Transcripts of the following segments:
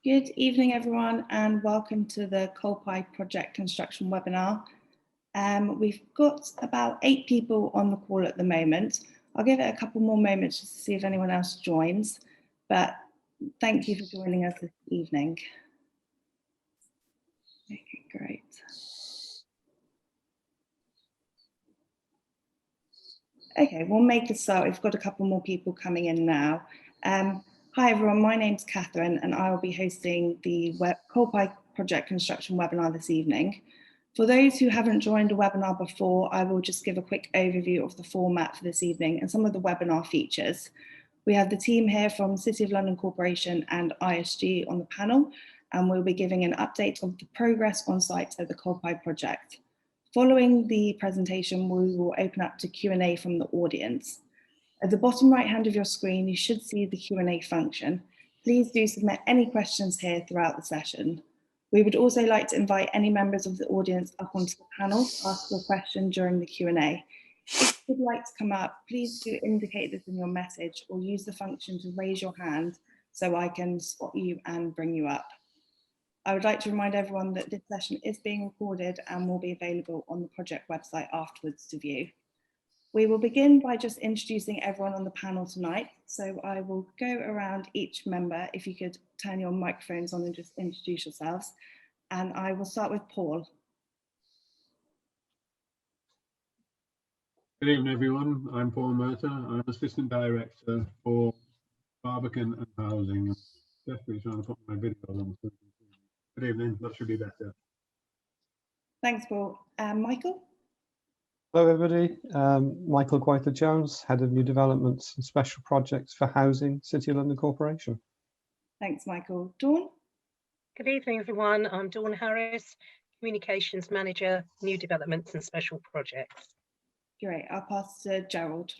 Good evening, everyone, and welcome to the COLPAI project construction webinar. We've got about 8 people on the call at the moment. I'll give it a couple more moments just to see if anyone else joins, but thank you for joining us this evening. Okay, great. Okay, we'll make a start. We've got a couple more people coming in now. Hi everyone, my name's Catherine and I will be hosting the COLPAI project construction webinar this evening. For those who haven't joined a webinar before, I will just give a quick overview of the format for this evening and some of the webinar features. We have the team here from City of London Corporation and ISG on the panel, and we'll be giving an update of the progress on site at the COLPAI project. Following the presentation, we will open up to Q&A from the audience. At the bottom right hand of your screen, you should see the Q&A function. Please do submit any questions here throughout the session. We would also like to invite any members of the audience up onto the panel to ask your question during the Q&A. If you would like to come up, please do indicate this in your message or use the function to raise your hand so I can spot you and bring you up. I would like to remind everyone that this session is being recorded and will be available on the project website afterwards to view. We will begin by just introducing everyone on the panel tonight. So I will go around each member. If you could turn your microphones on and just introduce yourselves. And I will start with Paul. Good evening, everyone. I'm Paul Merter. I'm Assistant Director for Barbican and Housing. I'm definitely trying to put my video on. Good evening. That should be better. Thanks, Paul. Michael? Hello everybody, Michael Gwyther-Jones, Head of New Developments and Special Projects for Housing, City of London Corporation. Thanks, Michael. Dawn? Good evening everyone, I'm Dawn Harris, Communications Manager, New Developments and Special Projects. Great, I'll pass to Gerald.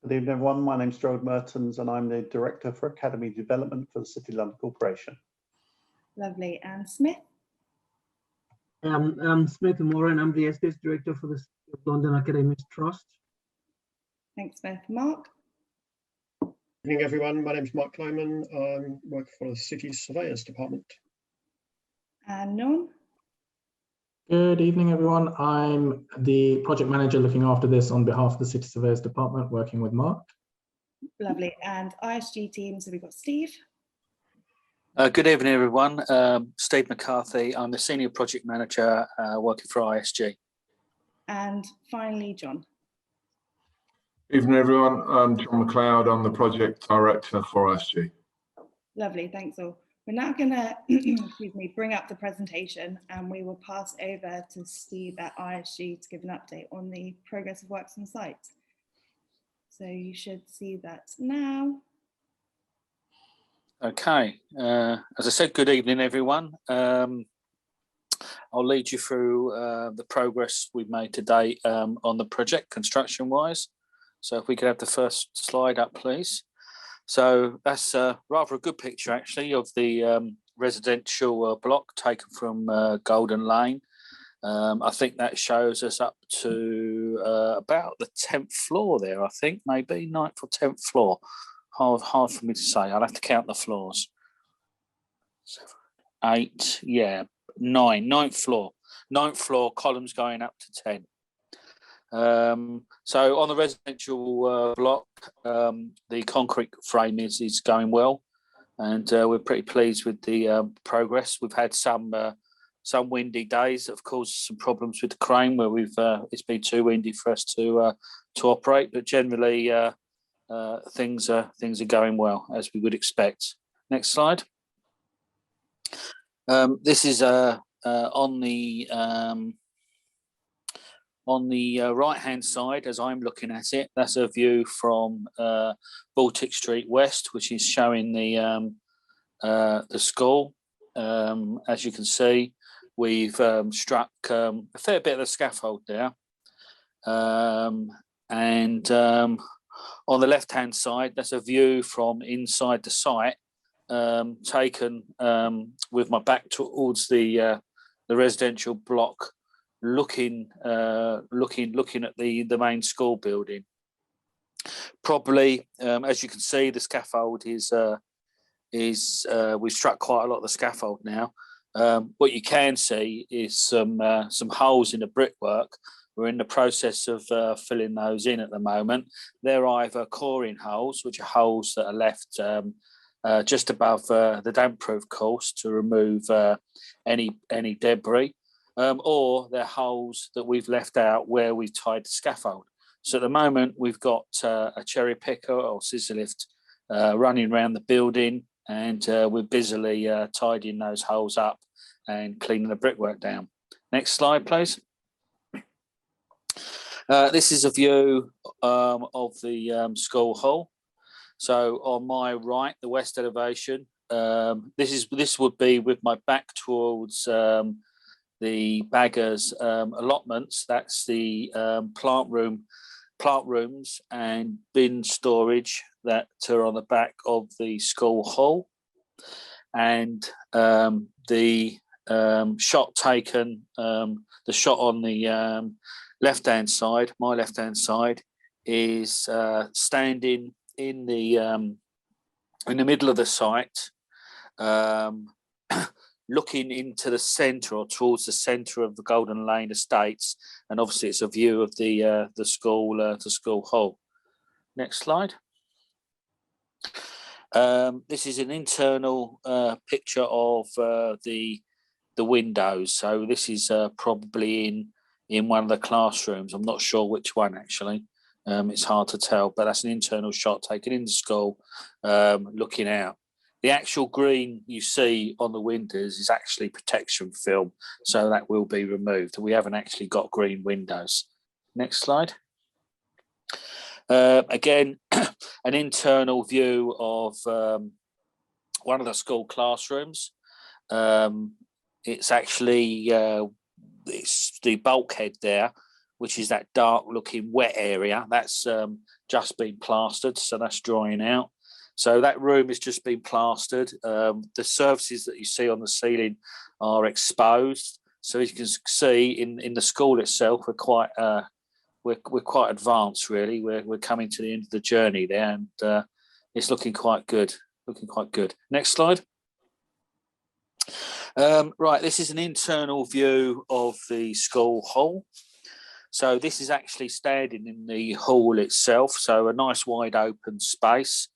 Good evening everyone, my name's Gerald Mertens and I'm the Director for Academy Development for the City of London Corporation. Lovely, and Smith? I'm Smith Moran. I'm the Estates Director for the City of London Academics Trust. Thanks, Smith. Mark? Good evening, everyone. My name is Mark Lyman. I work for the City Surveyors Department. And Non? Good evening, everyone. I'm the project manager looking after this on behalf of the City Surveyors Department, working with Mark. Lovely. And ISG team, so we've got Steve. Good evening, everyone. Steve McCarthy. I'm the Senior Project Manager working for ISG. And finally, John. Evening, everyone. I'm John McLeod. I'm the Project Director for ISG. Lovely, thanks all. We're now going to, excuse me, bring up the presentation and we will pass over to Steve at ISG to give an update on the progress of works on site. So you should see that now. Okay, as I said, good evening, everyone. I'll lead you through the progress we've made today on the project construction-wise. So if we could have the first slide up, please. So that's rather a good picture, actually, of the residential block taken from Golden Lane. I think that shows us up to about the 10th floor there, I think, maybe 9th or 10th floor. Hard for me to say. I'll have to count the floors. 7, 8, yeah, 9. 9th floor. 9th floor, columns going up to 10. So on the residential block, the concrete frame is going well, and we're pretty pleased with the progress. We've had some windy days that have caused some problems with the crane where we've it's been too windy for us to operate, but generally things are going well as we would expect. Next slide. This is on the right-hand side, as I'm looking at it. That's a view from Baltic Street West, which is showing the school. As you can see, we've struck a fair bit of the scaffold there, and on the left-hand side, that's a view from inside the site, taken with my back towards the residential block, looking at the main school building. Probably, as you can see, the scaffold is is we've struck quite a lot of the scaffold now. What you can see is some holes in the brickwork. We're in the process of filling those in at the moment. They're either coring holes, which are holes that are left just above the damp-proof course to remove any debris, or they're holes that we've left out where we've tied the scaffold. So at the moment, we've got a cherry picker or scissor lift running around the building, and we're busily tidying those holes up and cleaning the brickwork down. Next slide, please. This is a view of the school hall. So on my right, the west elevation, this would be with my back towards the baggers allotments. That's the plant rooms and bin storage that are on the back of the school hall. And the shot taken, the shot on the left-hand side, my left-hand side, is standing in the middle of the site, looking into the centre or towards the centre of the Golden Lane Estates, and obviously it's a view of the school hall. Next slide. This is an internal picture of the windows. So this is probably in one of the classrooms. I'm not sure which one actually. It's hard to tell, but that's an internal shot taken in the school, looking out. The actual green you see on the windows is actually protection film, so that will be removed. We haven't actually got green windows. Next slide. Again, an internal view of one of the school classrooms. It's actually it's the bulkhead there, which is that dark looking wet area. That's just been plastered, so that's drying out. So that room has just been plastered. The surfaces that you see on the ceiling are exposed. So as you can see in the school itself, we're quite advanced really. We're coming to the end of the journey there, and it's looking quite good. Next slide. Right, this is an internal view of the school hall. So this is actually standing in the hall itself, so a nice wide open space.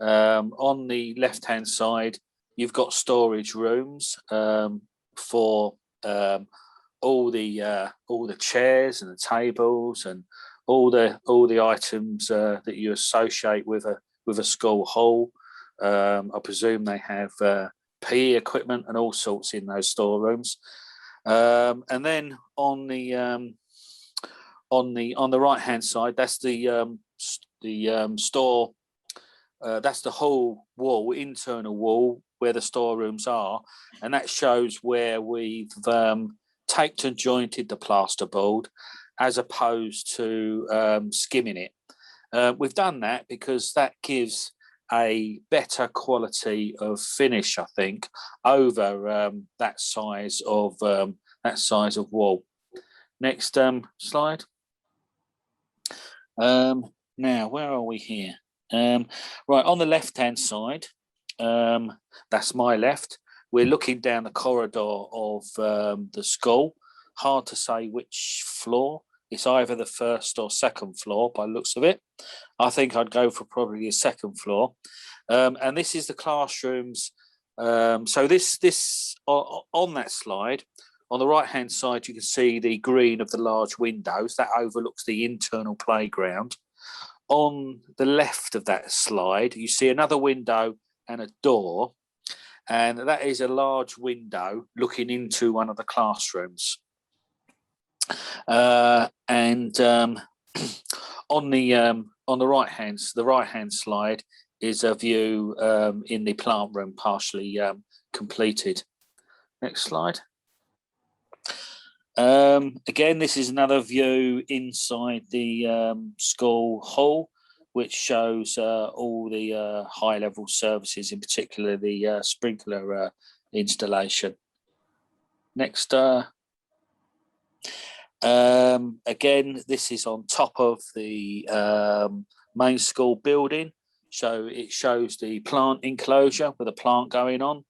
On the left-hand side, you've got storage rooms for all the chairs and the tables and all the items that you associate with a school hall. I presume they have PE equipment and all sorts in those storerooms. And then on the right hand side, that's the store. That's the whole wall, internal wall, where the storerooms are, and that shows where we've taped and jointed the plasterboard as opposed to skimming it. We've done that because that gives a better quality of finish, I think, over that size of wall. Next slide. Now, where are we here? Right, on the left-hand side, that's my left. We're looking down the corridor of the school. Hard to say which floor. It's either the first or second floor by the looks of it. I think I'd go for probably the second floor. And this is the classrooms. So this on that slide, on the right-hand side, you can see the green of the large windows. That overlooks the internal playground. On the left of that slide, you see another window and a door. And that is a large window looking into one of the classrooms. And on the right hand slide is a view in the plant room, partially completed. Next slide. Again, this is another view inside the school hall, which shows all the high level services, in particular the sprinkler installation. Next. Again, this is on top of the main school building. So it shows the plant enclosure with a plant going on.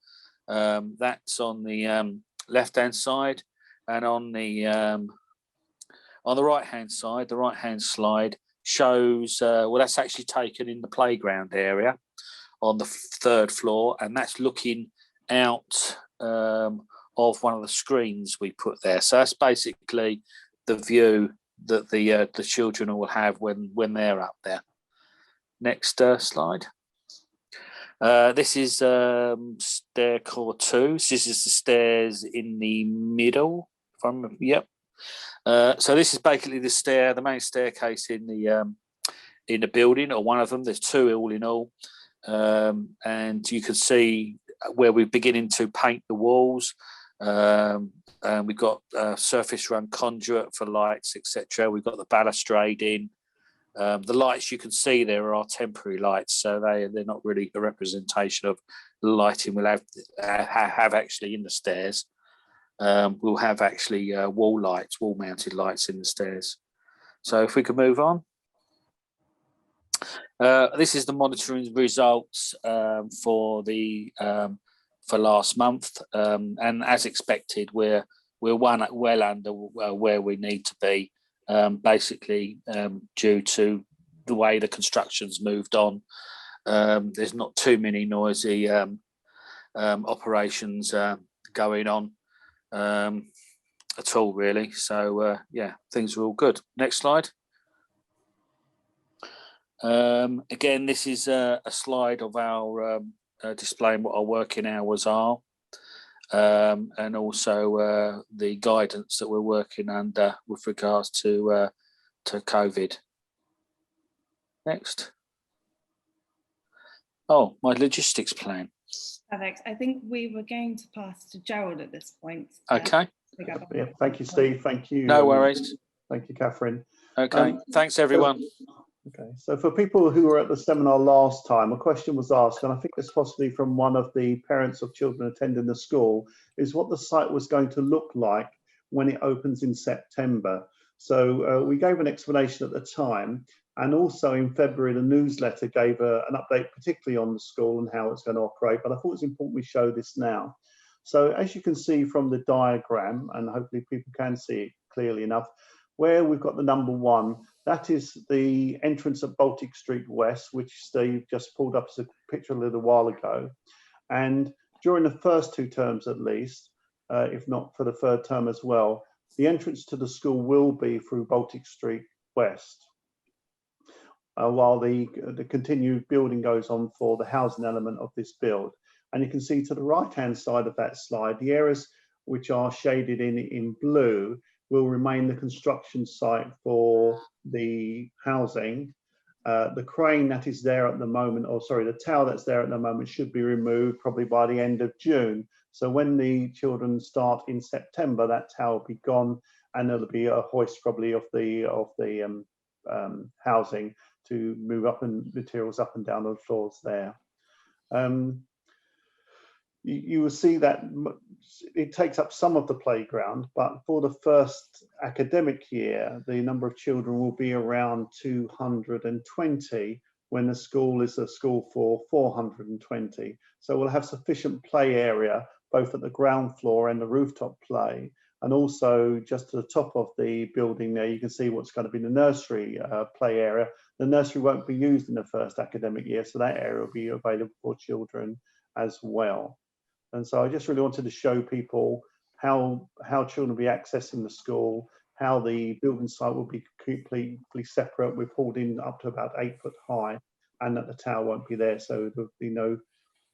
That's on the left-hand side, and on the right-hand side, the right-hand slide shows, well, that's actually taken in the playground area on the 3rd floor, and that's looking out of one of the screens we put there. So that's basically the view that the children will have when they're up there. Next slide. This is stair core 2. This is the stairs in the middle. Yep. So this is basically the main staircase in the building, or one of them. There's 2 all in all, and you can see where we're beginning to paint the walls. We've got surface run conduit for lights, etc. We've got the balustrade in. The lights you can see there are temporary lights, so they're not really a representation of the lighting we'll have actually in the stairs. We'll have actually wall-mounted lights in the stairs. So if we could move on. This is the monitoring results for last month, and as expected, we're well under where we need to be, basically due to the way the construction's moved on. There's not too many noisy operations going on at all, really. So yeah, things are all good. Next slide. Again, this is a slide of our displaying what our working hours are, and also the guidance that we're working under with regards to COVID. Next. Oh, my logistics plan. Perfect. I think we were going to pass to Gerald at this point. Okay. Yeah, thank you, Steve. Thank you. No worries. Thank you, Catherine. Okay. Thanks, everyone. Okay, so for people who were at the seminar last time, a question was asked, and I think it's possibly from one of the parents of children attending the school, is what the site was going to look like when it opens in September. So we gave an explanation at the time, and also in February, the newsletter gave an update, particularly on the school and how it's going to operate, but I thought it's important we show this now. So as you can see from the diagram, and hopefully people can see it clearly enough, where we've got the number 1, that is the entrance at Baltic Street West, which Steve just pulled up as a picture a little while ago. And during the first 2 terms at least, if not for the 3rd term as well, the entrance to the school will be through Baltic Street West, while the continued building goes on for the housing element of this build. And you can see to the right-hand side of that slide, the areas which are shaded in blue will remain the construction site for the housing. The crane that is there at the moment, or sorry, the tower that's there at the moment should be removed probably by the end of June. So when the children start in September, that tower will be gone, and there'll be a hoist probably of the housing to move up and materials up and down the floors there. You will see that it takes up some of the playground, but for the first academic year, the number of children will be around 220, when the school is a school for 420. So we'll have sufficient play area, both at the ground floor and the rooftop play. And also just to the top of the building there, you can see what's going to be the nursery play area. The nursery won't be used in the first academic year, so that area will be available for children as well. And so I just really wanted to show people how children will be accessing the school, how the building site will be completely separate. We've pulled in up to about 8 foot high, and that the tower won't be there. So there'll be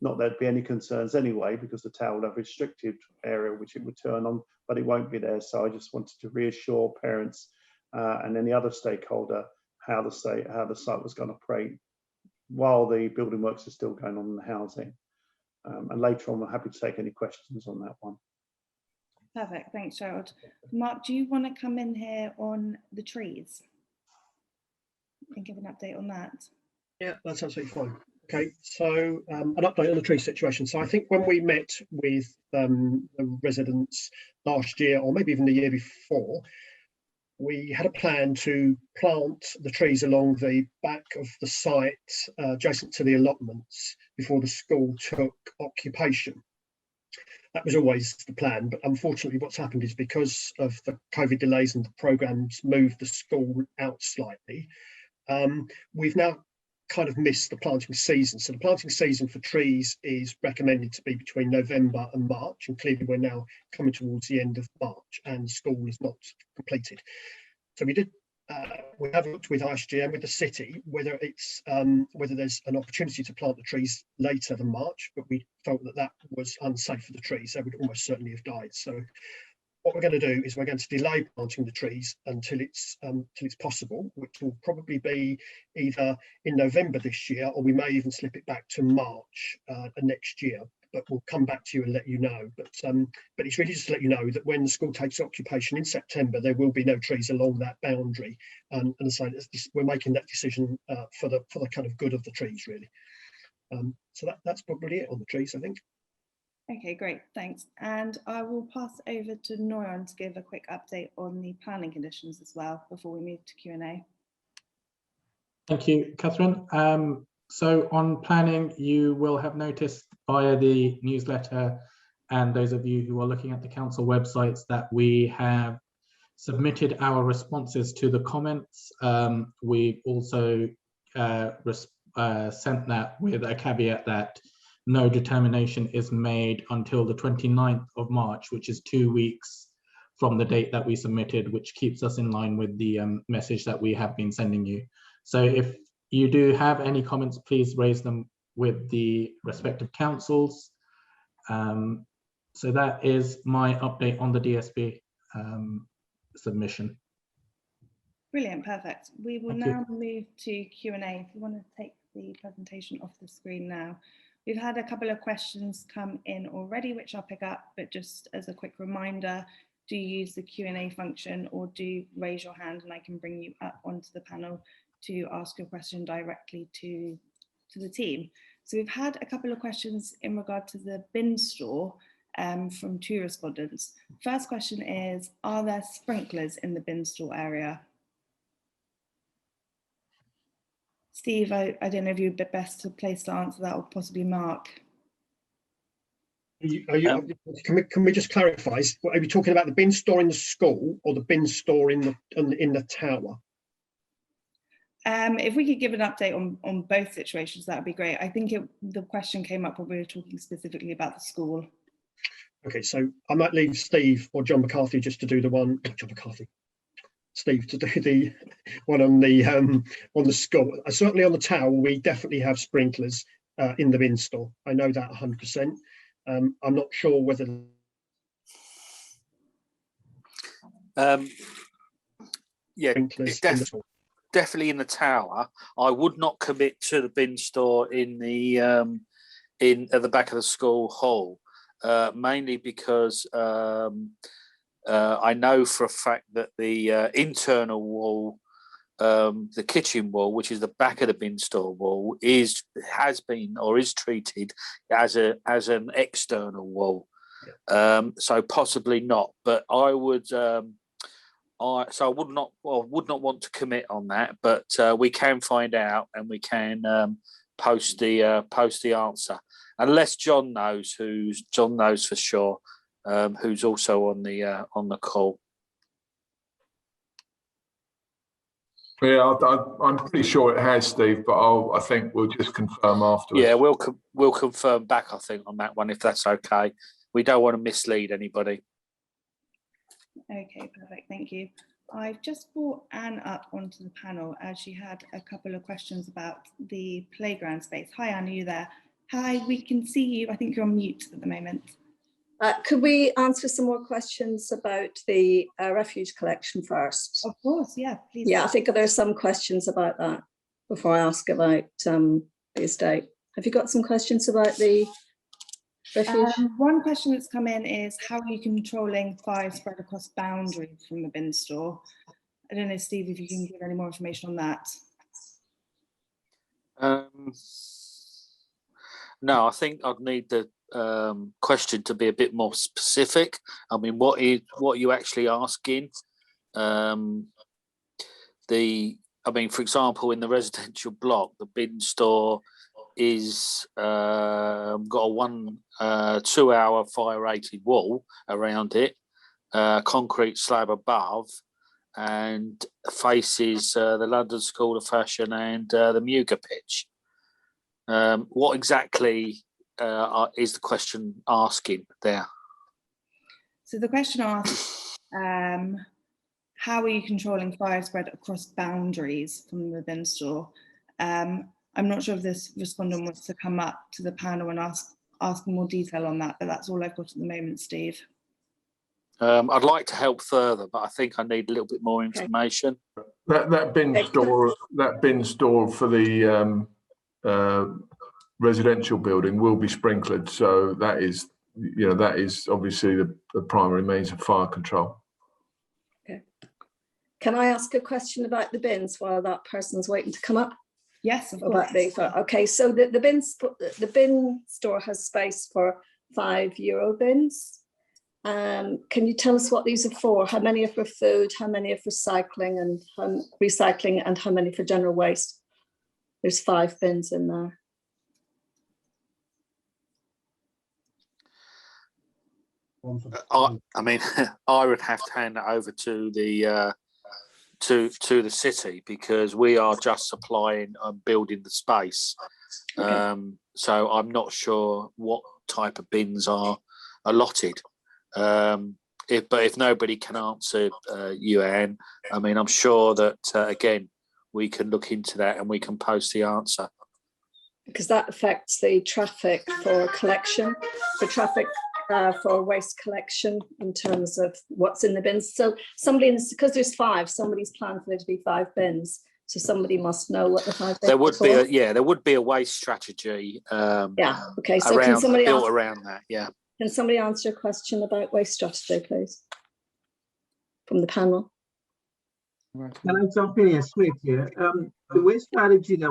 not there'd be any concerns anyway, because the tower will have a restricted area which it would turn on, but it won't be there. So I just wanted to reassure parents and any other stakeholder how the site was going to operate while the building works are still going on in the housing. And later on, we're happy to take any questions on that one. Perfect, thanks, Gerald. Mark, do you want to come in here on the trees and give an update on that? Yeah, that's absolutely fine. Okay, so an update on the tree situation. So I think when we met with the residents last year, or maybe even the year before, we had a plan to plant the trees along the back of the site adjacent to the allotments before the school took occupation. That was always the plan, but unfortunately what's happened is because of the COVID delays and the programmes moved the school out slightly, we've now kind of missed the planting season. So the planting season for trees is recommended to be between November and March, and clearly we're now coming towards the end of March and school is not completed. So we have looked with ISG and with the city whether it's whether there's an opportunity to plant the trees later than March, but we felt that that was unsafe for the trees. They would almost certainly have died. So what we're going to do is we're going to delay planting the trees until it's possible, which will probably be either in November this year, or we may even slip it back to March next year. But we'll come back to you and let you know. But it's really just to let you know that when the school takes occupation in September, there will be no trees along that boundary. And so we're making that decision for the kind of good of the trees, really. So that's probably it on the trees, I think. Okay, great, thanks. And I will pass over to Noran to give a quick update on the planning conditions as well before we move to Q&A. Thank you, Catherine. So on planning, you will have noticed via the newsletter and those of you who are looking at the council websites that we have submitted our responses to the comments. We've also sent that with a caveat that no determination is made until the 29th of March, which is 2 weeks from the date that we submitted, which keeps us in line with the message that we have been sending you. So if you do have any comments, please raise them with the respective councils. So that is my update on the DSB submission. Brilliant, perfect. We will now move to Q&A. If you want to take the presentation off the screen now. We've had a couple of questions come in already, which I'll pick up, but just as a quick reminder, do use the Q&A function or do raise your hand and I can bring you up onto the panel to ask your question directly to the team. So we've had a couple of questions in regard to the bin store from 2 respondents. First question is, are there sprinklers in the bin store area? Steve, I don't know if you're a bit best placed to answer that, or possibly Mark. Can we just clarify? Are you talking about the bin store in the school or the bin store in the tower? If we could give an update on both situations, that would be great. I think the question came up when we were talking specifically about the school. Okay, so I might leave Steve or John McCarthy just to do the one. Steve to do the one on the school. Certainly on the tower, we definitely have sprinklers in the bin store. I know that 100%. I'm not sure whether. Yeah, it's definitely in the tower. I would not commit to the bin store in the at the back of the school hall, mainly because I know for a fact that the internal wall, the kitchen wall, which is the back of the bin store wall, has been or is treated as an external wall. Yeah. So possibly not, but I would. I would not want to commit on that, but we can find out and we can post the answer, unless John knows for sure. Who's also on the call. Yeah, I'm pretty sure it has, Steve, but I think we'll just confirm afterwards. Yeah, we'll confirm back, I think, on that one, if that's okay. We don't want to mislead anybody. Okay, perfect, thank you. I've just brought Anne up onto the panel as she had a couple of questions about the playground space. Hi, Anne, are you there? Hi, we can see you. I think you're on mute at the moment. Could we answer some more questions about the refuge collection first? Of course, yeah, please. Yeah, I think there's some questions about that before I ask about the estate. Have you got some questions about the refuge? One question that's come in is, how are you controlling fire spread across boundaries from the bin store? I don't know, Steve, if you can give any more information on that. No, I think I'd need the question to be a bit more specific. I mean, what are you actually asking? I mean, for example, in the residential block, the bin store is got a 2 hour fire rated wall around it, concrete slab above, and faces the London School of Fashion and the Muga pitch. What exactly is the question asking there? So the question asks, how are you controlling fire spread across boundaries from the bin store? I'm not sure if this respondent wants to come up to the panel and ask more detail on that, but that's all I've got at the moment, Steve. I'd like to help further, but I think I need a little bit more information. That bin store for the residential building will be sprinklered, so that is, that is obviously the primary means of fire control. Okay. Can I ask a question about the bins while that person's waiting to come up? Yes, of course. Okay, so the bin store has space for €5 bins. Can you tell us what these are for? How many are for food? How many are for recycling and how many for general waste? There's 5 bins in there. I mean, I would have to hand it over to the city, because we are just supplying and building the space. Okay. So I'm not sure what type of bins are allotted. If nobody can answer you, Anne, I mean, I'm sure that again we can look into that and we can post the answer. Because that affects the traffic for collection, for waste collection in terms of what's in the bins. So because there's 5, somebody's planned for there to be 5 bins. So somebody must know what the 5 bins there would are be there would be a waste strategy. Okay. So can somebody built around that? Yeah. Can somebody answer a question about waste strategy, please, from the panel? Can I jump in here, Smith here? The waste strategy that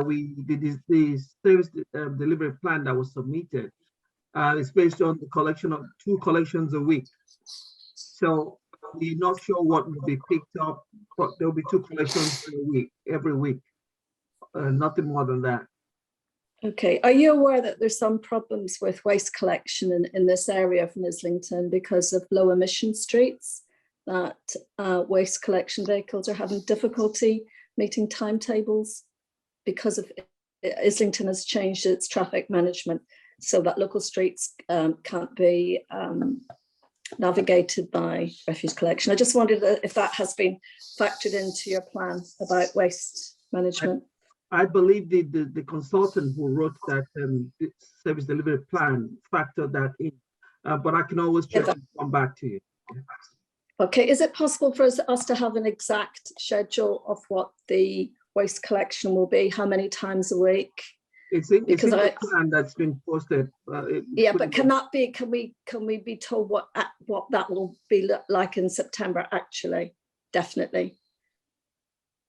the service delivery plan that was submitted is based on the collection of 2 collections a week. So we're not sure what will be picked up, but there'll be 2 collections every week, nothing more than that. Okay, are you aware that there's some problems with waste collection in this area of Islington because of low emission streets, that waste collection vehicles are having difficulty meeting timetables because of Islington has changed its traffic management so that local streets can't be navigated by refuse collection? I just wondered if that has been factored into your plan about waste management. I believe the consultant who wrote that service delivery plan factored that in, but I can always check and come back to you. Okay, is it possible for us to have an exact schedule of what the waste collection will be? How many times a week? It's in the plan that's been posted. But can we be told what that will be like in September? Actually, definitely.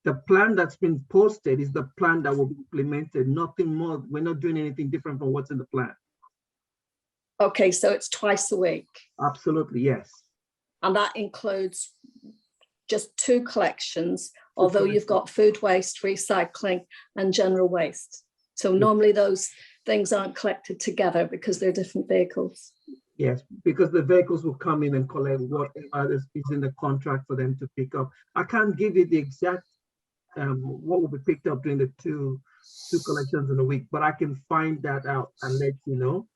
The plan that's been posted is the plan that will be implemented. Nothing more. We're not doing anything different from what's in the plan. Okay, so it's twice a week. Absolutely, yes. And that includes just 2 collections, although you've got food waste, recycling, and general waste. So normally those things aren't collected together because they're different vehicles. Yes, because the vehicles will come in and collect whatever is in the contract for them to pick up. I can't give you the exact what will be picked up during the two collections in a week, but I can find that out and let you know.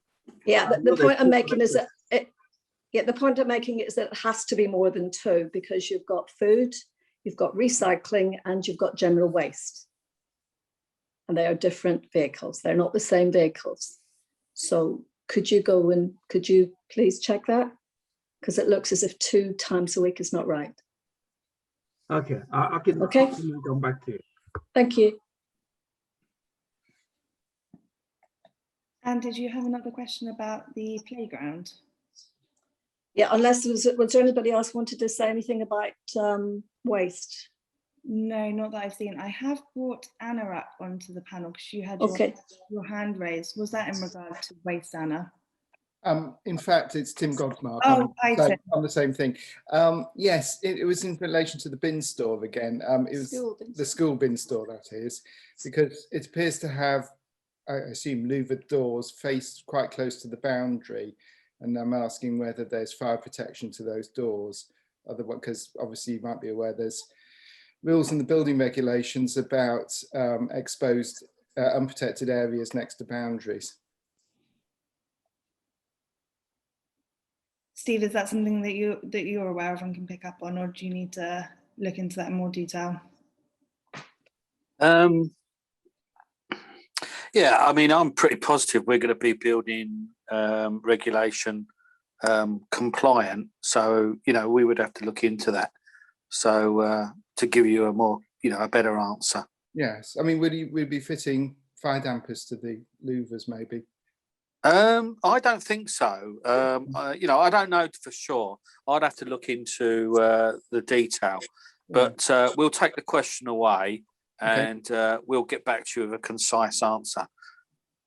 Yeah, the point I'm making is that the point I'm making is that it has to be more than 2 because you've got food, you've got recycling, and you've got general waste. And they are different vehicles. They're not the same vehicles. So could you please check that? Because it looks as if 2 times a week is not right. Okay, I can come back to you. Thank you. And did you have another question about the playground? Yeah, unless was there anybody else wanted to say anything about waste? No, not that I've seen. I have brought Anna up onto the panel because you had your hand raised. Was that in regard to waste, Anna? In fact, it's Tim Godmark. Oh, hi, Tim. On the same thing. Yes, it was in relation to the bin store again. It was the school bin store, that is, because it appears to have, I assume, louvered doors faced quite close to the boundary. And I'm asking whether there's fire protection to those doors. Otherwise, because obviously you might be aware there's rules in the building regulations about exposed, unprotected areas next to boundaries. Steve, is that something that you're aware of and can pick up on, or do you need to look into that in more detail? Yeah, I mean, I'm pretty positive we're going to be building regulation compliant. So, you know, we would have to look into that. So to give you a more, you know, a better answer. Yes, I mean, would be fitting fire dampers to the louvers maybe? I don't think so. You know, I don't know for sure. I'd have to look into the detail, but we'll take the question away and we'll get back to you with a concise answer.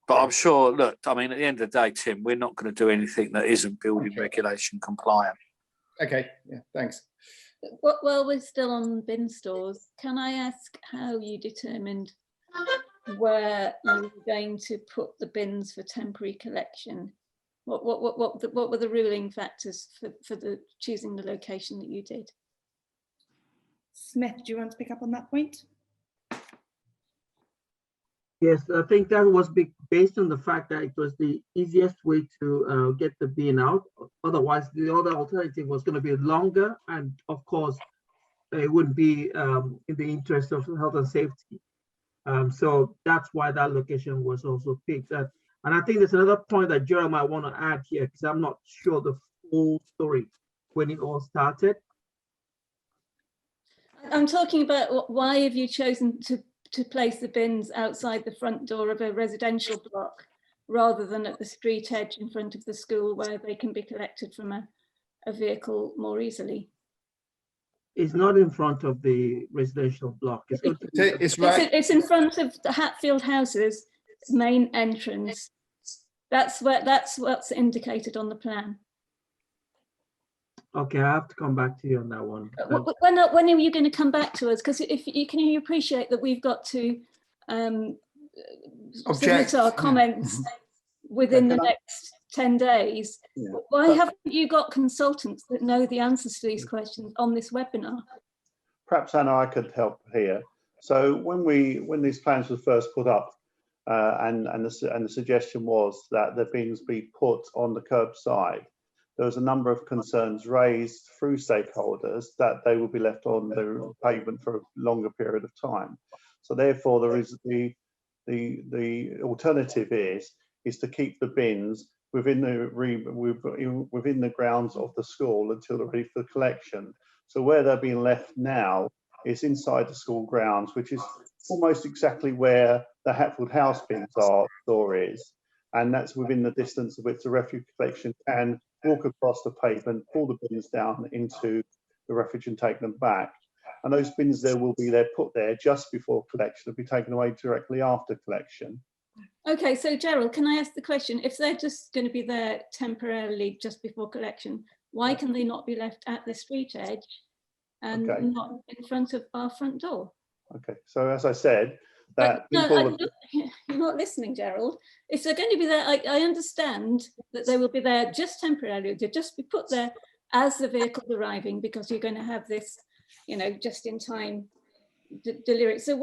But I'm sure, look, I mean, at the end of the day, Tim, we're not going to do anything that isn't building regulation compliant. Okay, yeah, thanks. While we're still on bin stores, can I ask how you determined where you were going to put the bins for temporary collection? What were the ruling factors for choosing the location that you did? Smith, do you want to pick up on that point? Yes, I think that was based on the fact that it was the easiest way to get the bin out. Otherwise, the other alternative was going to be longer, and of course, it wouldn't be in the interest of health and safety. So that's why that location was also picked. And I think there's another point that Gerald might want to add here, because I'm not sure the full story when it all started. I'm talking about why have you chosen to place the bins outside the front door of a residential block rather than at the street edge in front of the school where they can be collected from a vehicle more easily? It's not in front of the residential block. It's in front of the Hatfield House's main entrance. That's what's indicated on the plan. Okay, I have to come back to you on that one. When are you going to come back to us? Because if you appreciate that we've got to submit our comments within the next 10 days. Yeah. Why haven't you got consultants that know the answers to these questions on this webinar? Perhaps, Anna, I could help here. So when these plans were first put up, and the suggestion was that the bins be put on the curbside, there was a number of concerns raised through stakeholders that they will be left on the pavement for a longer period of time. So therefore, there is the alternative is to keep the bins within the grounds of the school until they're ready for collection. So where they're being left now is inside the school grounds, which is almost exactly where the Hatfield House bin store is, and that's within the distance of which the refuge collection can walk across the pavement, pull the bins down into the refuge and take them back. And those bins will be put there just before collection. They'll be taken away directly after collection. Okay, so Gerald, can I ask the question, if they're just going to be there temporarily just before collection, why can they not be left at the street edge and not in front of our front door? Okay, so as I said, that you're not listening, Gerald. If they're going to be there, I understand that they will be there just temporarily. They'll just be put there as the vehicle's arriving, because you're going to have this, you know, just in time delivery. So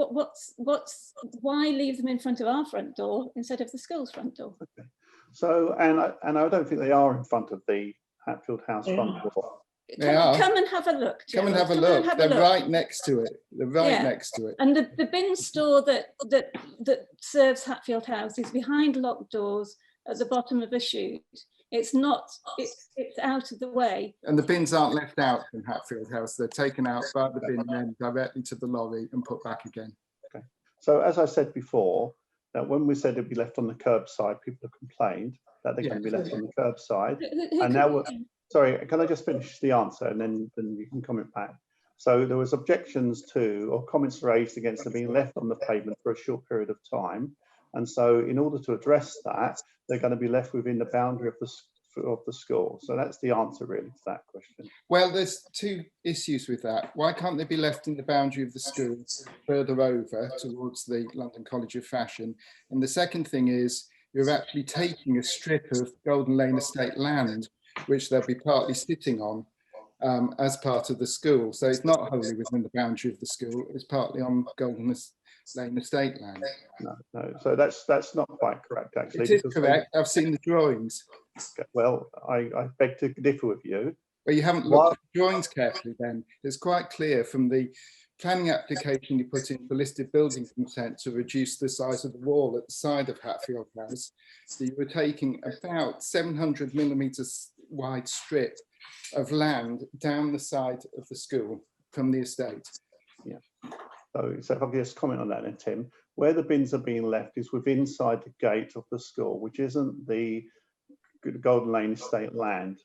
why leave them in front of our front door instead of the school's front door? Okay. So and I don't think they are in front of the Hatfield House front door. Come and have a look. Gerald. Come and have a look. They're right next to it. They're right next to it. And the bin store that serves Hatfield House is behind locked doors at the bottom of a chute. It's not. It's out of the way. And the bins aren't left out in Hatfield House. They're taken out by the bin, then directly to the lorry and put back again. Okay. So as I said before, that when we said it'd be left on the curbside, people have complained that they're going to be left on the curbside. And now sorry, can I just finish the answer and then you can comment back? So there was objections to or comments raised against them being left on the pavement for a short period of time. And so in order to address that, they're going to be left within the boundary of the of the school. So that's the answer really to that question. Well, there's two issues with that. Why can't they be left in the boundary of the school further over towards the London College of Fashion? And the second thing is you're actually taking a strip of Golden Lane estate land, which they'll be partly sitting on as part of the school. So it's not wholly within the boundary of the school, it's partly on Golden Lane estate land. No. So that's not quite correct, actually. It is correct. I've seen the drawings. Well, I beg to differ with you. But you haven't looked at the drawings carefully then. It's quite clear from the planning application you put in for listed building consent to reduce the size of the wall at the side of Hatfield House, that you were taking about 700 millimetres wide strip of land down the side of the school from the estate. Yeah. So if I can just comment on that then, Tim, where the bins are being left is within inside the gate of the school, which isn't the Golden Lane estate land.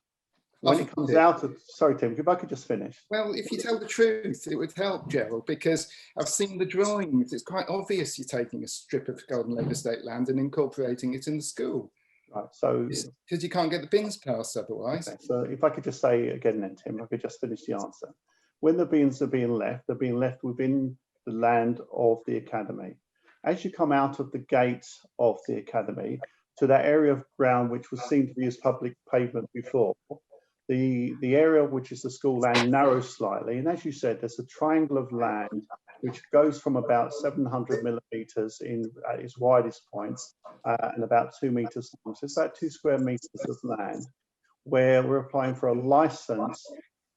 When it comes out of, sorry, Tim, if I could just finish. Well, if you tell the truth, it would help, Gerald, because I've seen the drawings. It's quite obvious you're taking a strip of Golden Lane estate land and incorporating it in the school. Right, so because you can't get the bins passed otherwise. Okay, so if I could just say again then, Tim, I could just finish the answer. When the bins are being left, they're being left within the land of the academy. As you come out of the gate of the academy to that area of ground which was seen to be as public pavement before, the area which is the school land narrows slightly, and as you said, there's a triangle of land which goes from about 700 millimetres in at its widest point and about 2 metres long. So it's about 2 square metres of land where we're applying for a licence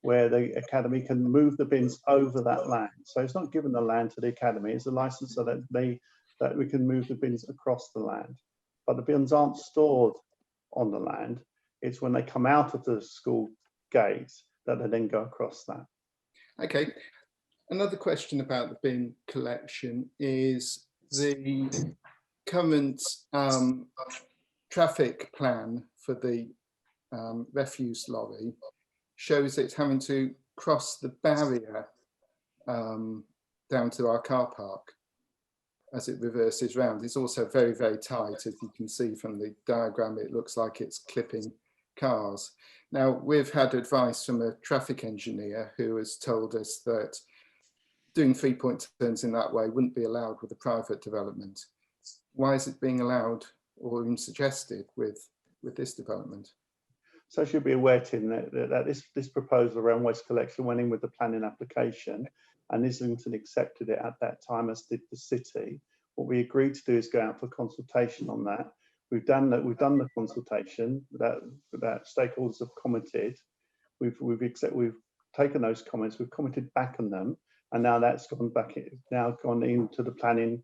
where the academy can move the bins over that land. So it's not given the land to the academy, it's a licence so that we can move the bins across the land. But the bins aren't stored on the land. It's when they come out of the school gate that they then go across that. Okay. Another question about the bin collection is the current traffic plan for the refuse lorry shows it's having to cross the barrier down to our car park as it reverses round. It's also very, very tight, as you can see from the diagram. It looks like it's clipping cars. Now, we've had advice from a traffic engineer who has told us that doing 3-point turns in that way wouldn't be allowed with a private development. Why is it being allowed or even suggested with this development? So as you'll be aware, Tim, that this proposal around waste collection went in with the planning application, and Islington accepted it at that time, as did the city. What we agreed to do is go out for consultation on that. We've done the consultation that stakeholders have commented. We've taken those comments, we've commented back on them, and now that's gone into the planning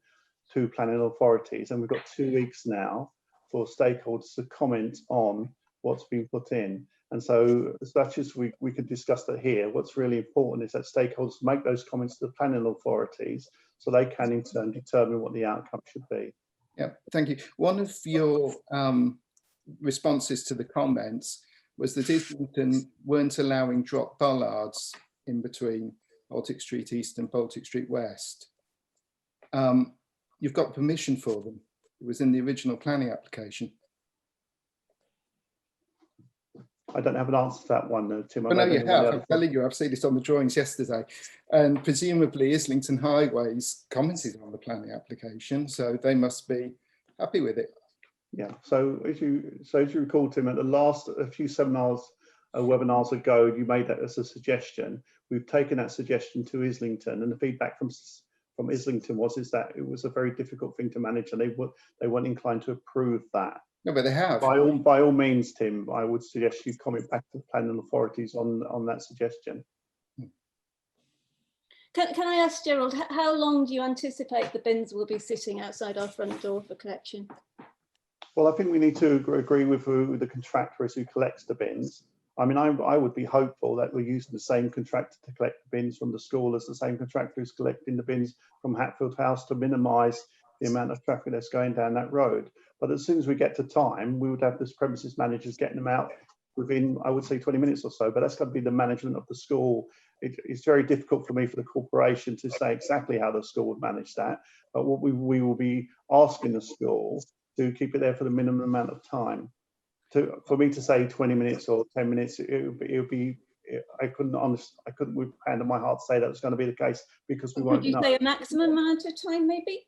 authorities, and we've got 2 weeks now for stakeholders to comment on what's been put in. And so as much as we can discuss that here, what's really important is that stakeholders make those comments to the planning authorities so they can in turn determine what the outcome should be. Yeah, thank you. One of your responses to the comments was that Islington weren't allowing drop bollards in between Baltic Street East and Baltic Street West. You've got permission for them. It was in the original planning application. I don't have an answer to that one, Tim. But no, you have. I'm telling you, I've seen this on the drawings yesterday. And presumably Islington Highways commented on the planning application, so they must be happy with it. Yeah, so as you recall, Tim, at the last few webinars ago, you made that as a suggestion. We've taken that suggestion to Islington, and the feedback from Islington was that it was a very difficult thing to manage, and they weren't inclined to approve that. No, but they have. By all means, Tim, I would suggest you comment back to the planning authorities on that suggestion. Can I ask Gerald, how long do you anticipate the bins will be sitting outside our front door for collection? Well, I think we need to agree with who the contractor is who collects the bins. I mean, I would be hopeful that we're using the same contractor to collect the bins from the school as the same contractor who's collecting the bins from Hatfield House to minimise the amount of traffic that's going down that road. But as soon as we get to time, we would have this premises managers getting them out within, I would say, 20 minutes or so, but that's got to be the management of the school. It's very difficult for me, for the corporation, to say exactly how the school would manage that. But what we will be asking the school to keep it there for the minimum amount of time. for me to say 20 minutes or 10 minutes, I couldn't with hand on my heart say that was going to be the case, because we won't know. Could you say a maximum amount of time, maybe?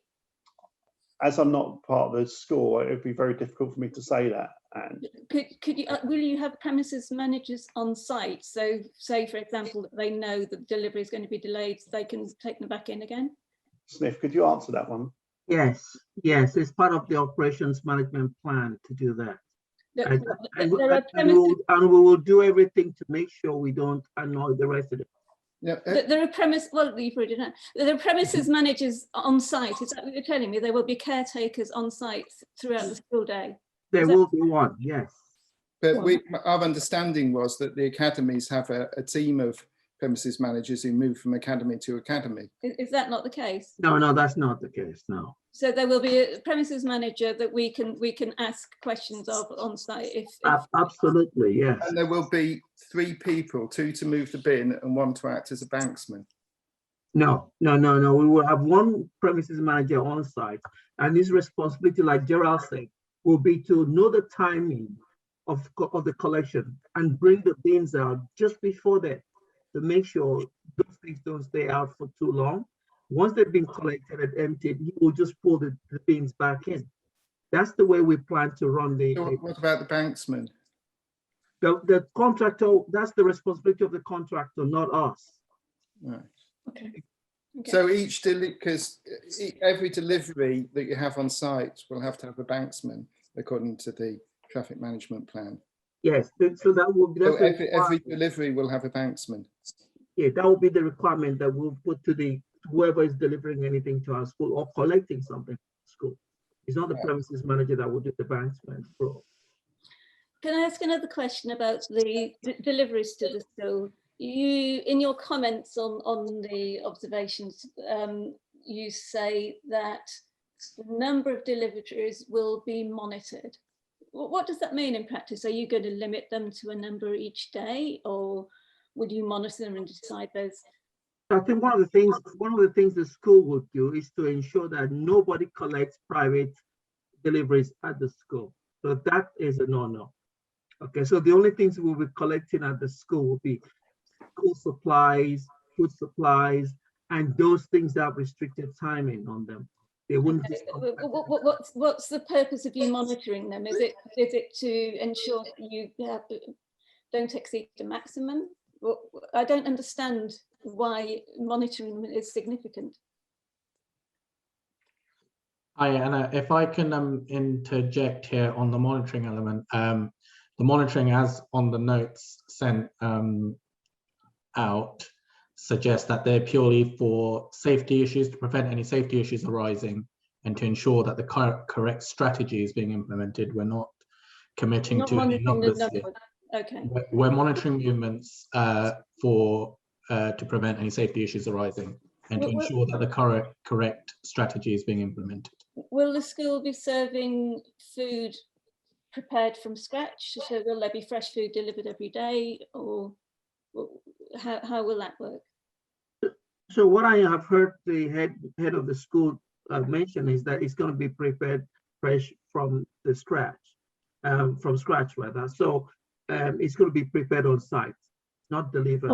As I'm not part of the school, it would be very difficult for me to say that. And could you will you have premises managers on site? So say, for example, that they know the delivery is going to be delayed, so they can take them back in again? Sniff, could you answer that one? Yes, it's part of the operations management plan to do that. And we will do everything to make sure we don't annoy the residents. Yeah. There are there are premises managers on site. Is that what you're telling me? There will be caretakers on site throughout the school day. There will be one, yes. But our understanding was that the academies have a team of premises managers who move from academy to academy. Is that not the case? No, that's not the case, no. So there will be a premises manager that we can ask questions of on site if absolutely, yes. And there will be 3 people, 2 to move the bin and 1 to act as a banksman. No. We will have 1 premises manager on site, and his responsibility, like Gerald said, will be to know the timing of the collection and bring the bins out just before that, to make sure those things don't stay out for too long. Once they've been collected and emptied, he will just pull the bins back in. That's the way we plan to run the. So what about the banksman? The contractor, that's the responsibility of the contractor, not us. Right. Okay. So because every delivery that you have on site will have to have a banksman, according to the traffic management plan. Yes, so that will be. So every delivery will have a banksman. Yeah, that will be the requirement that we'll put to whoever is delivering anything to our school or collecting something from school. It's not the premises manager that will do the banksman for. Can I ask another question about the deliveries to the school? You, in your comments on the observations, you say that the number of deliveries will be monitored. What does that mean in practice? Are you going to limit them to a number each day, or would you monitor them and decide those? I think one of the things the school would do is to ensure that nobody collects private deliveries at the school. So that is a no-no. Okay, so the only things we'll be collecting at the school will be school supplies, food supplies, and those things that have restricted timing on them. They wouldn't. What's the purpose of you monitoring them? Is it to ensure that you don't exceed the maximum? Well, I don't understand why monitoring them is significant. Hi, Anna. If I can interject here on the monitoring element, the monitoring, as on the notes sent out, suggests that they're purely for safety issues, to prevent any safety issues arising, and to ensure that the correct strategy is being implemented. We're not committing to any numbers here. Okay. We're monitoring movements to prevent any safety issues arising, and to ensure that the correct strategy is being implemented. Will the school be serving food prepared from scratch? So will there be fresh food delivered every day, or how will that work? So what I have heard the head of the school mention is that it's going to be prepared fresh from scratch rather. So it's going to be prepared on site, not delivered.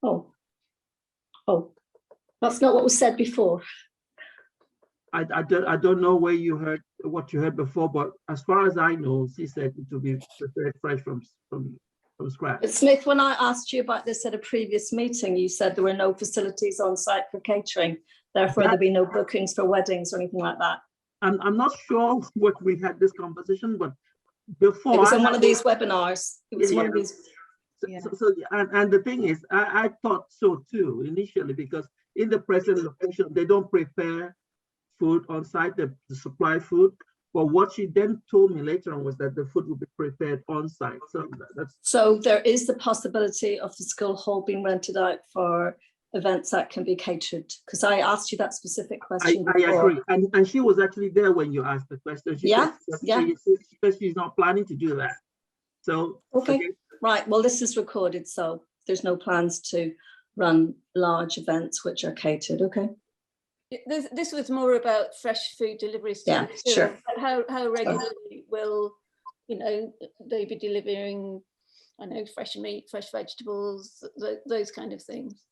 Oh, that's not what was said before. I don't know where you heard what you heard before, but as far as I know, she said it will be prepared fresh from scratch. But Smith, when I asked you about this at a previous meeting, you said there were no facilities on site for catering. Therefore, there'd be no bookings for weddings or anything like that. I'm not sure what we had this conversation, but before it was on one of these webinars. It was one of these. And the thing is, I thought so too initially, because in the present location they don't prepare food on site, the supply food. But what she then told me later on was that the food will be prepared on site. So there is the possibility of the school hall being rented out for events that can be catered. Because I asked you that specific question. I agree, and she was actually there when you asked the question. She said she's not planning to do that. So okay, right. Well, this is recorded, so there's no plans to run large events which are catered. Okay. This was more about fresh food deliveries. Yeah, sure. How regularly will you know, they be delivering, I know, fresh meat, fresh vegetables, those kind of things?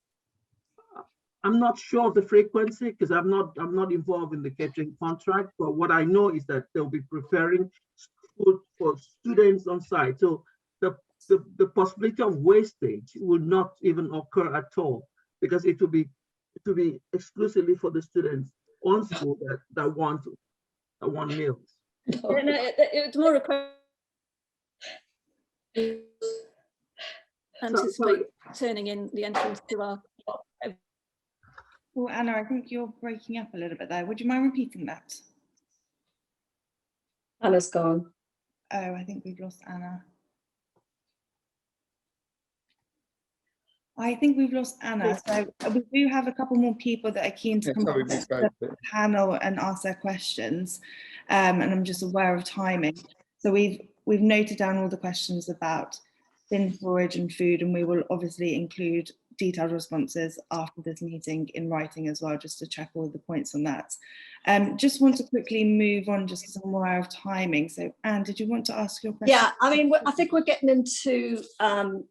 I'm not sure of the frequency because I'm not involved in the catering contract, but what I know is that they'll be preparing food for students on site. So the possibility of wastage will not even occur at all, because it will be exclusively for the students on school that want meals. No, it's more a question. Anticipate turning in the entrance to our. Well, Anna, I think you're breaking up a little bit there. Would you mind repeating that? Anna's gone. Oh, I think we've lost Anna. I think we've lost Anna. So we do have a couple more people that are keen to come up to the panel and ask their questions. And I'm just aware of timing. So we've noted down all the questions about bin storage and food, and we will obviously include detailed responses after this meeting in writing as well, just to check all the points on that. Just want to quickly move on, just because I'm aware of timing. So, Anne, did you want to ask your question? Yeah, I mean, I think we're getting into,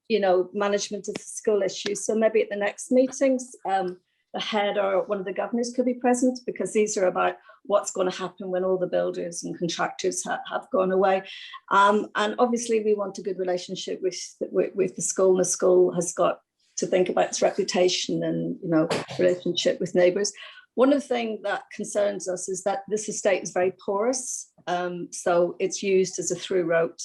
you know, management of the school issues. So maybe at the next meetings, the head or one of the governors could be present, because these are about what's going to happen when all the builders and contractors have gone away. And obviously we want a good relationship with the school, and the school has got to think about its reputation and, you know, relationship with neighbours. One of the things that concerns us is that this estate is very porous. So it's used as a through route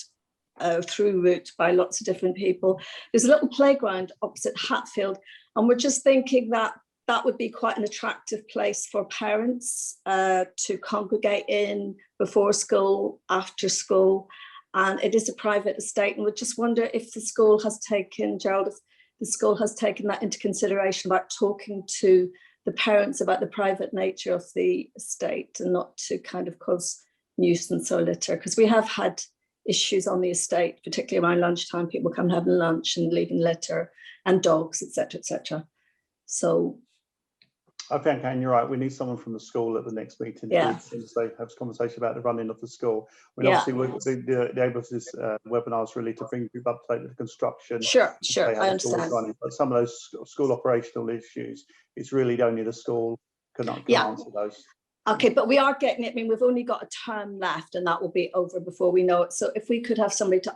by lots of different people. There's a little playground opposite Hatfield, and we're just thinking that that would be quite an attractive place for parents to congregate in before school, after school. And it is a private estate, and we just wonder if the school has taken, Gerald, if the school has taken that into consideration about talking to the parents about the private nature of the estate, and not to kind of cause nuisance or litter, because we have had issues on the estate, particularly around lunchtime, people come having lunch and leaving litter and dogs, etc., etc. So I think, Anne, you're right. We need someone from the school at the next meeting. Yeah. Since they have a conversation about the running of the school. I mean, obviously, the aim of this webinar is really to bring people up to date with the construction. Sure, I understand. Running. But some of those school operational issues, it's really only the school can answer those. Okay, but we are getting it. I mean, we've only got a term left, and that will be over before we know it. So if we could have somebody to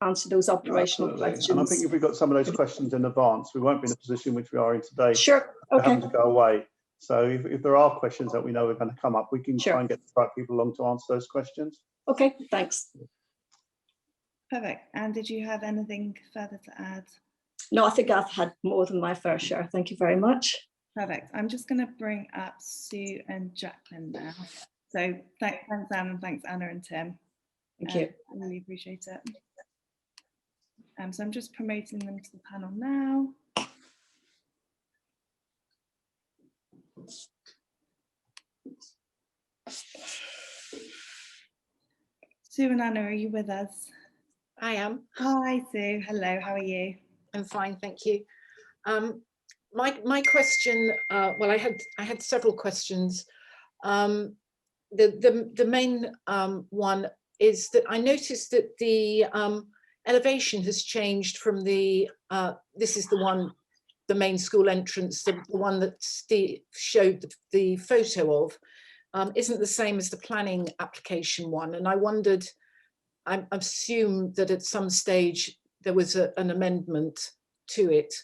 answer those operational questions. And I think if we got some of those questions in advance, we won't be in the position which we are in today. Sure. Okay. Having to go away. So if there are questions that we know are going to come up, we can try and get the right people along to answer those questions. Okay, thanks. Perfect. And did you have anything further to add? No, I think I've had more than my fair share. Thank you very much. Perfect. I'm just going to bring up Sue and Jacqueline now. So thanks, Anne, and thanks, Anna and Tim. Thank you. I really appreciate it. So I'm just promoting them to the panel now. Sue and Anna, are you with us? I am. Hi, Sue. Hello, how are you? I'm fine, thank you. My question, well, I had several questions. The main one is that I noticed that the elevation has changed from the, this is the main school entrance, the one that Steve showed the photo of, isn't the same as the planning application one. And I wondered, I assume that at some stage there was an amendment to it.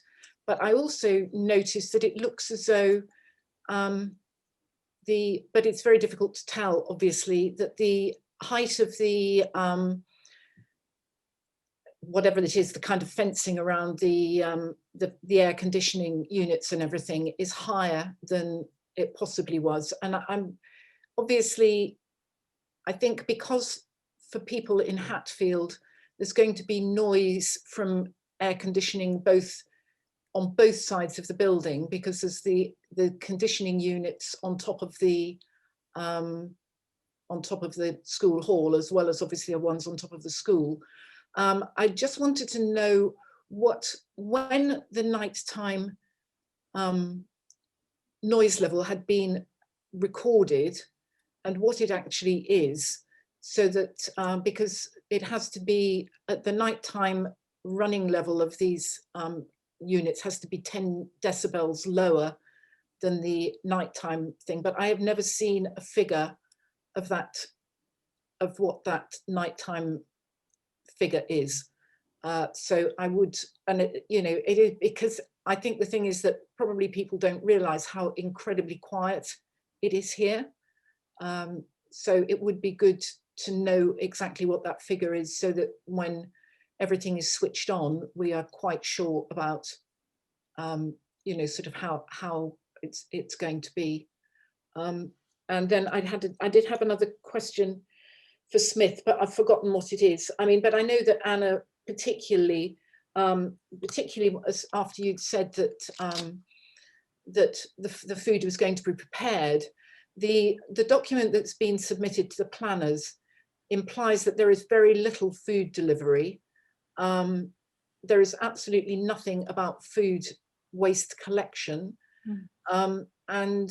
But I also noticed that it looks as though but it's very difficult to tell, obviously, that the height of the, whatever it is, the kind of fencing around the air conditioning units and everything is higher than it possibly was. And I'm obviously, I think because for people in Hatfield, there's going to be noise from air conditioning on both sides of the building, because there's the conditioning units on top of the school hall, as well as obviously ones on top of the school. I just wanted to know when the nighttime noise level had been recorded and what it actually is, so that because it has to be at the nighttime running level of these units has to be 10 decibels lower than the nighttime thing. But I have never seen a figure of that, of what that nighttime figure is. So I would, and it, you know, it is, because I think the thing is that probably people don't realize how incredibly quiet it is here. So it would be good to know exactly what that figure is, so that when everything is switched on, we are quite sure about, you know, sort of how it's going to be. And then I did have another question for Smith, but I've forgotten what it is. I mean, but I know that Anna particularly after you'd said that that the food was going to be prepared, the document that's been submitted to the planners implies that there is very little food delivery. There is absolutely nothing about food waste collection. And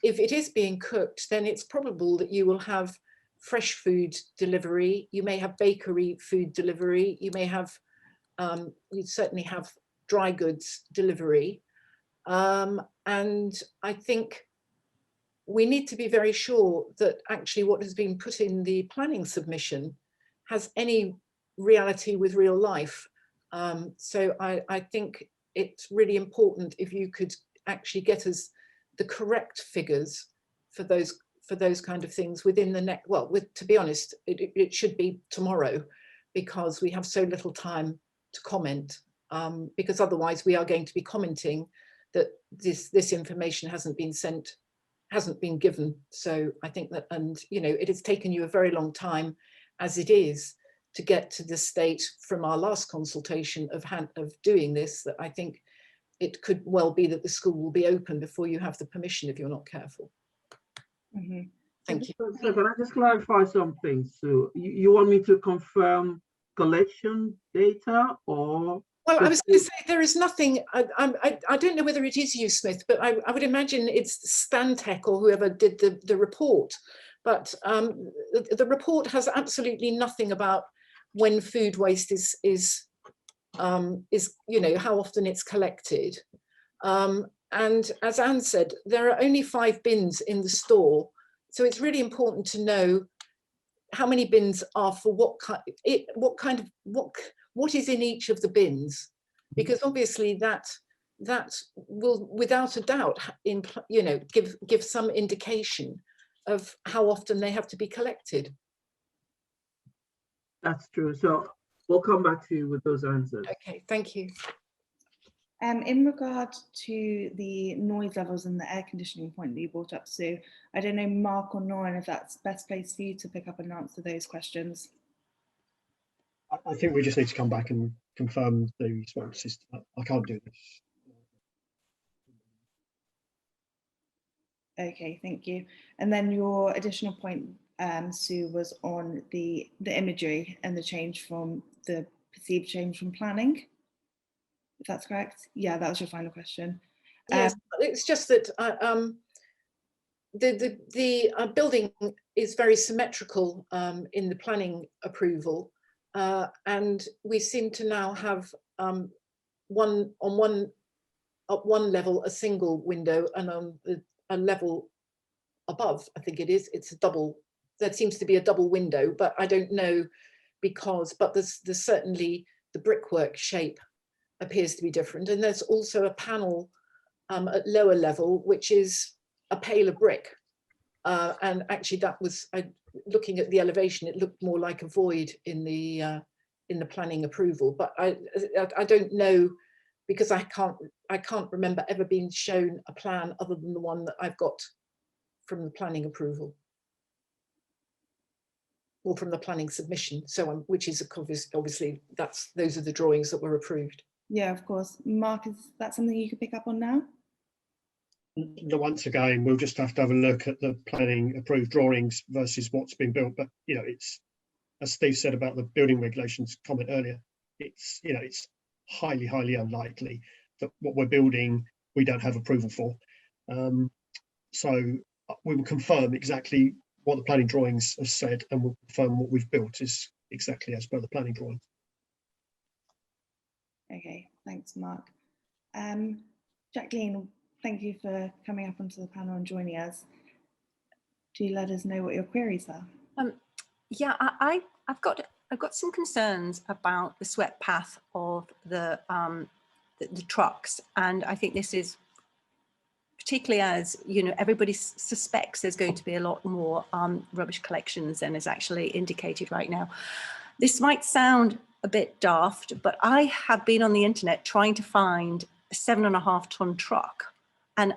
if it is being cooked, then it's probable that you will have fresh food delivery, you may have bakery food delivery, you may have, you'd certainly have dry goods delivery. And I think we need to be very sure that actually what has been put in the planning submission has any reality with real life. So I think it's really important if you could actually get us the correct figures for those kind of things within the next, well, to be honest, it should be tomorrow, because we have so little time to comment, because otherwise we are going to be commenting that this information hasn't been given. So I think that, and you know, it has taken you a very long time as it is to get to the state from our last consultation of doing this, that I think it could well be that the school will be open before you have the permission if you're not careful. Thank you. So can I just clarify something, Sue? You want me to confirm collection data, or? Well, I was going to say there is nothing, I don't know whether it is you, Smith, but I would imagine it's Stantec or whoever did the report. But the report has absolutely nothing about when food waste is you know, how often it's collected. And as Anne said, there are only 5 bins in the store. So it's really important to know how many bins are for what is in each of the bins, because obviously that will without a doubt you know, give some indication of how often they have to be collected. That's true. So we'll come back to you with those answers. Okay, thank you. In regard to the noise levels and the air conditioning point that you brought up, Sue, I don't know, Mark or Noreen, if that's the best place for you to pick up and answer those questions. I think we just need to come back and confirm the responses. I can't do this. Okay, thank you. And then your additional point, Sue, was on the imagery and the change from the perceived change from planning. If that's correct. Yeah, that was your final question. Yes, it's just that the building is very symmetrical in the planning approval, and we seem to now have up one level a single window, and on a level above, I think it's a double. There seems to be a double window, but I don't know but there's certainly the brickwork shape appears to be different, and there's also a panel at lower level which is a paler brick, and actually that was looking at the elevation, it looked more like a void in the planning approval, but I don't know, because I can't remember ever being shown a plan other than the one that I've got from the planning approval, or from the planning submission, so which is obviously those are the drawings that were approved. Yeah, of course. Mark, is that something you could pick up on now? Once again, we'll just have to have a look at the planning approved drawings versus what's been built. But you know, it's, as Steve said about the building regulations comment earlier, it's, you know, it's highly unlikely that what we're building we don't have approval for. So we will confirm exactly what the planning drawings have said, and we'll confirm what we've built is exactly as per the planning drawing. Okay, thanks, Mark. Jacqueline, thank you for coming up onto the panel and joining us. Do let us know what your queries are. Yeah, I've got some concerns about the swept path of the trucks, and I think this is particularly as everybody suspects there's going to be a lot more rubbish collections than is actually indicated right now. This might sound a bit daft, but I have been on the internet trying to find a 7.5 ton truck, and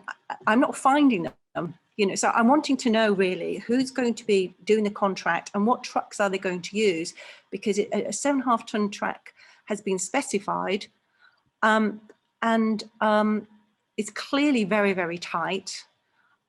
I'm not finding them. So I'm wanting to know really who's going to be doing the contract and what trucks are they going to use, because a 7.5 ton truck has been specified, and it's clearly very, very tight.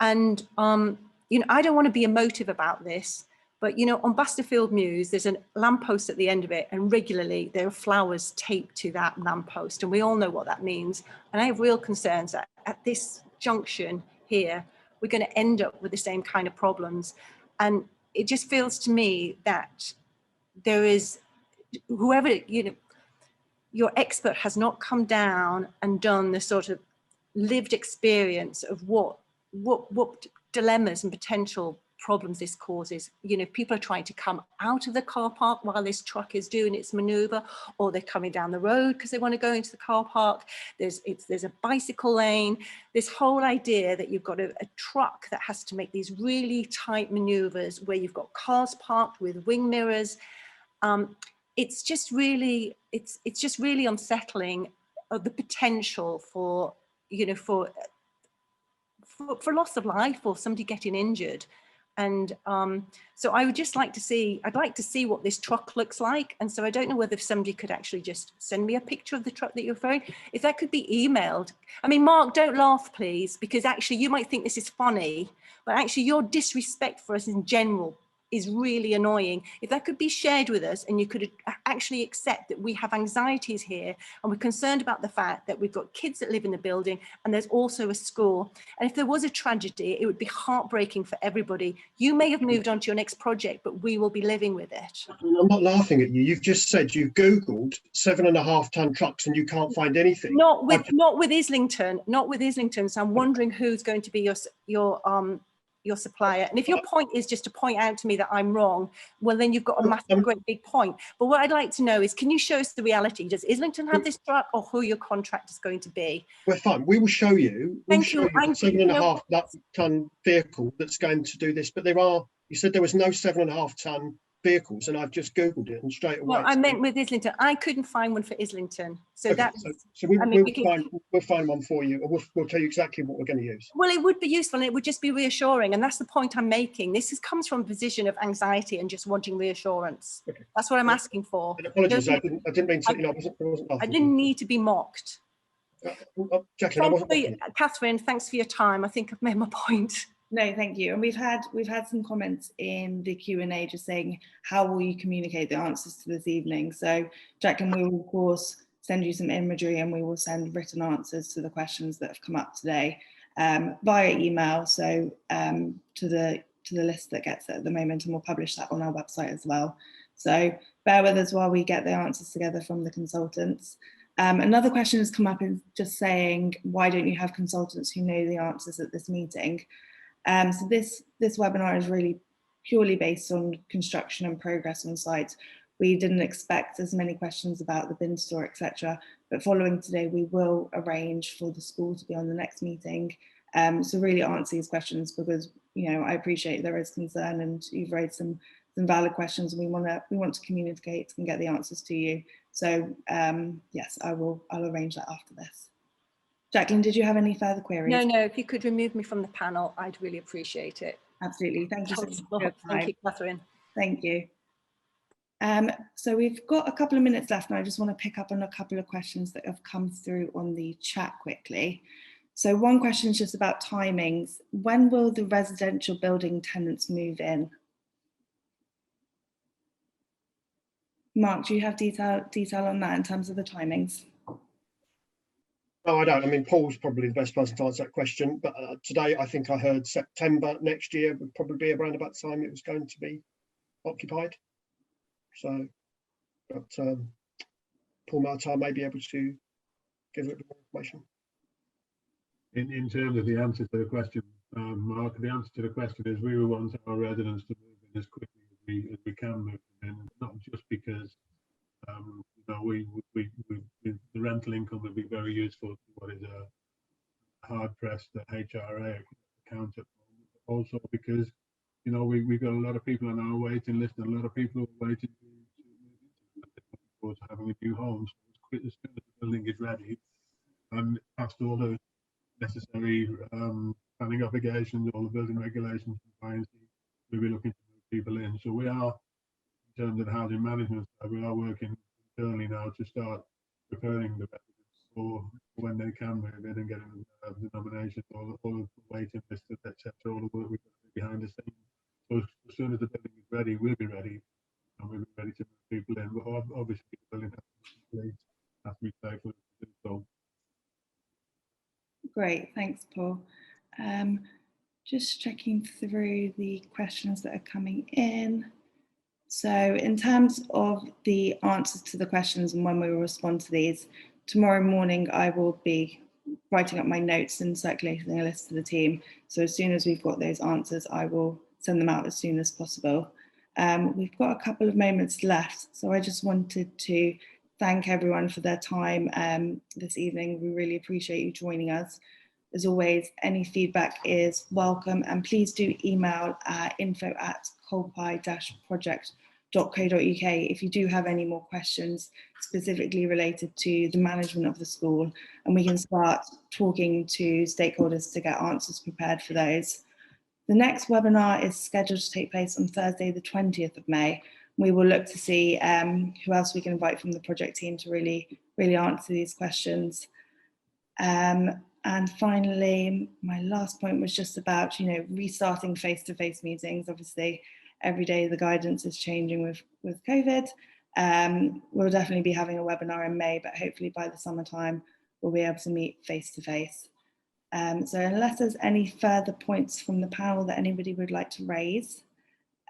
And I don't want to be emotive about this, but on Basterfield Mews, there's a lamppost at the end of it, and regularly there are flowers taped to that lamppost, and we all know what that means. And I have real concerns that at this junction here, we're going to end up with the same kind of problems. And it just feels to me that there is, whoever, your expert has not come down and done the sort of lived experience of what dilemmas and potential problems this causes. People are trying to come out of the car park while this truck is doing its maneuver, or they're coming down the road because they want to go into the car park. There's a bicycle lane. This whole idea that you've got a truck that has to make these really tight maneuvers where you've got cars parked with wing mirrors. It's just really unsettling, the potential for loss of life or somebody getting injured. And so I would just like to see, I'd like to see what this truck looks like. And so I don't know whether somebody could actually just send me a picture of the truck that you're referring, if that could be emailed. I mean, Mark, don't laugh, please, because actually you might think this is funny, but actually your disrespect for us in general is really annoying. If that could be shared with us and you could actually accept that we have anxieties here and we're concerned about the fact that we've got kids that live in the building and there's also a school. And if there was a tragedy, it would be heartbreaking for everybody. You may have moved on to your next project, but we will be living with it. I'm not laughing at you. You've just said you've Googled 7.5 ton trucks and you can't find anything. Not with Islington, not with Islington. So I'm wondering who's going to be your supplier. And if your point is just to point out to me that I'm wrong, well, then you've got a massive, great big point. But what I'd like to know is, can you show us the reality? Does Islington have this truck, or who your contract is going to be? We're fine. We will show you. Thank you. A 7.5 ton vehicle that's going to do this. But you said there was no 7.5 ton vehicles, and I've just Googled it and straight away. Well, I meant with Islington. I couldn't find one for Islington. So okay, we'll find one for you. We'll tell you exactly what we're going to use. Well, it would be useful and it would just be reassuring. And that's the point I'm making. This comes from a position of anxiety and just wanting reassurance. Okay. That's what I'm asking for. And apologies, I didn't mean to, I didn't need to be mocked. Jacqueline, Catherine, thanks for your time. I think I've made my point. No, thank you. And we've had some comments in the Q&A just saying, how will you communicate the answers to this evening? So Jacqueline, we will of course send you some imagery and we will send written answers to the questions that have come up today via email. So to the list that gets it at the moment, and we'll publish that on our website as well. So bear with us while we get the answers together from the consultants. Another question has come up in just saying, why don't you have consultants who know the answers at this meeting? So this webinar is really purely based on construction and progress on site. We didn't expect as many questions about the bin store, etc. But following today, we will arrange for the school to be on the next meeting. So really answer these questions, because I appreciate there is concern and you've raised some valid questions, and we want to communicate and get the answers to you. So yes, I'll arrange that after this. Jacqueline, did you have any further queries? No, if you could remove me from the panel, I'd really appreciate it. Absolutely. Thank you so much for your time. Thank you, Catherine. Thank you. So we've got a couple of minutes left, and I just want to pick up on a couple of questions that have come through on the chat quickly. So one question is just about timings. When will the residential building tenants move in? Mark, do you have detail on that in terms of the timings? No, I don't. I mean, Paul's probably the best person to answer that question. But today, I think I heard September next year would probably be around about the time it was going to be occupied. So, but Paul Martin may be able to give a bit more information. In terms of the answer to the question, Mark, the answer to the question is we will want our residents to move in as quickly as we can move in, not just because you know, the rental income would be very useful to what is a hard-pressed HRA account at the moment, but also because, you know, we've got a lot of people on our waiting list and a lot of people who are waiting to having a new home. So as soon as the building is ready and past all the necessary planning obligations, all the building regulations, compliance, we'll be looking to move people in. So we are, in terms of the housing management side, we are working internally now to start preparing the residents for when they can move in and getting the nominations, all the waiting lists, etc. All the work we've got behind the scenes. So as soon as the building is ready, we'll be ready, and we'll be ready to move people in. But obviously, the building has to be complete, has to be safe for us to do so. Great, thanks, Paul. Just checking through the questions that are coming in. So in terms of the answers to the questions and when we will respond to these, tomorrow morning I will be writing up my notes and circulating a list to the team. So as soon as we've got those answers, I will send them out as soon as possible. We've got a couple of moments left, so I just wanted to thank everyone for their time this evening. We really appreciate you joining us. As always, any feedback is welcome, and please do email info@colpai-project.co.uk if you do have any more questions specifically related to the management of the school, and we can start talking to stakeholders to get answers prepared for those. The next webinar is scheduled to take place on Thursday, the 20th of May. We will look to see who else we can invite from the project team to really answer these questions. And finally, my last point was just about, you know, restarting face-to-face meetings. Obviously, every day the guidance is changing with COVID. We'll definitely be having a webinar in May, but hopefully by the summertime, we'll be able to meet face-to-face. So unless there's any further points from the panel that anybody would like to raise,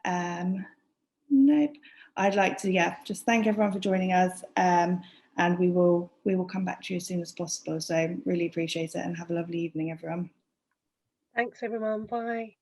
nope. I'd like to, just thank everyone for joining us. And we will come back to you as soon as possible. So really appreciate it, and have a lovely evening, everyone. Thanks, everyone. Bye.